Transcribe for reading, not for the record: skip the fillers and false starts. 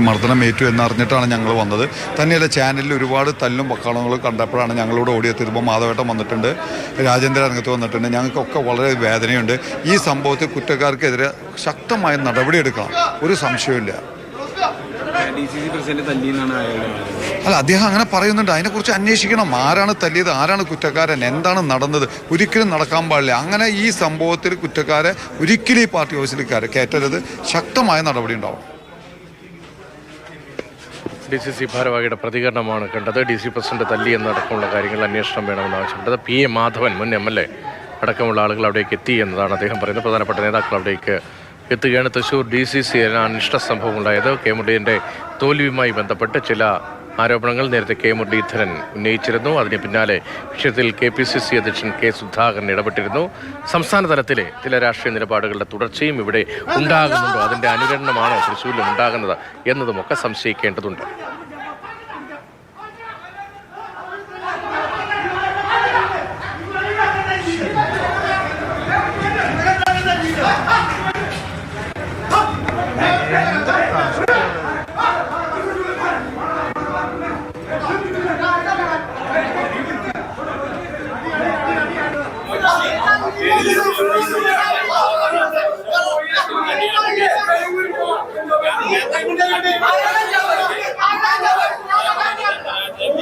മർദ്ദനമേറ്റു എന്നറിഞ്ഞിട്ടാണ് ഞങ്ങൾ വന്നത്. തന്നെയല്ല, ചാനലിൽ ഒരുപാട് തല്ലും പക്കാളങ്ങളും കണ്ടപ്പോഴാണ് ഞങ്ങളോട് ഓടിയെത്തിയപ്പോൾ മാധവേട്ടൻ വന്നിട്ടുണ്ട്, രാജേന്ദ്ര രംഗത്ത് വന്നിട്ടുണ്ട്. ഞങ്ങൾക്കൊക്കെ വളരെ വേദനയുണ്ട്. ഈ സംഭവത്തിൽ കുറ്റക്കാർക്കെതിരെ ശക്തമായ നടപടിയെടുക്കണം, ഒരു സംശയമില്ല. അല്ല, അദ്ദേഹം അങ്ങനെ പറയുന്നുണ്ട്. അതിനെക്കുറിച്ച് അന്വേഷിക്കണം. ആരാണ് തല്ലിയത്, ആരാണ് കുറ്റക്കാരൻ, എന്താണ് നടന്നത്, ഒരിക്കലും നടക്കാൻ പാടില്ല. അങ്ങനെ ഈ സംഭവത്തിൽ കുറ്റക്കാരെ ഒരിക്കലും ഈ പാർട്ടി ഓഫീസിൽ കയറ്റരുത്. ശക്തമായ നടപടി ഉണ്ടാവും. DCC ഭാരവാഹിയുടെ പ്രതികരണമാണ് കണ്ടത്. DC പ്രസിഡന്റ് തല്ലി എന്നടക്കമുള്ള കാര്യങ്ങൾ അന്വേഷണം വേണമെന്ന് ആവശ്യപ്പെട്ടത്. PA മാധവൻ, മുൻ MLA അടക്കമുള്ള ആളുകൾ അവിടേക്ക് എത്തി എന്നതാണ് അദ്ദേഹം പറയുന്നത്. പ്രധാനപ്പെട്ട നേതാക്കൾ അവിടേക്ക് എത്തുകയാണ്. തൃശ്ശൂർ DCC അനിഷ്ട സംഭവം ഉണ്ടായത്. കെ മുരളീധരൻ്റെ തോൽവിയുമായി ബന്ധപ്പെട്ട് ചില ആരോപണങ്ങൾ നേരത്തെ കെ മുരളീധരൻ ഉന്നയിച്ചിരുന്നു. അതിന് പിന്നാലെ വിഷയത്തിൽ KPCC അധ്യക്ഷൻ K സുധാകരൻ ഇടപെട്ടിരുന്നു. സംസ്ഥാന തലത്തിലെ ചില രാഷ്ട്രീയ നിലപാടുകളുടെ തുടർച്ചയും ഇവിടെ ഉണ്ടാകുന്നുണ്ടോ, അതിൻ്റെ അനുകരണമാണോ തൃശ്ശൂരിലും ഉണ്ടാകുന്നത് എന്നതുമൊക്കെ സംശയിക്കേണ്ടതുണ്ട്.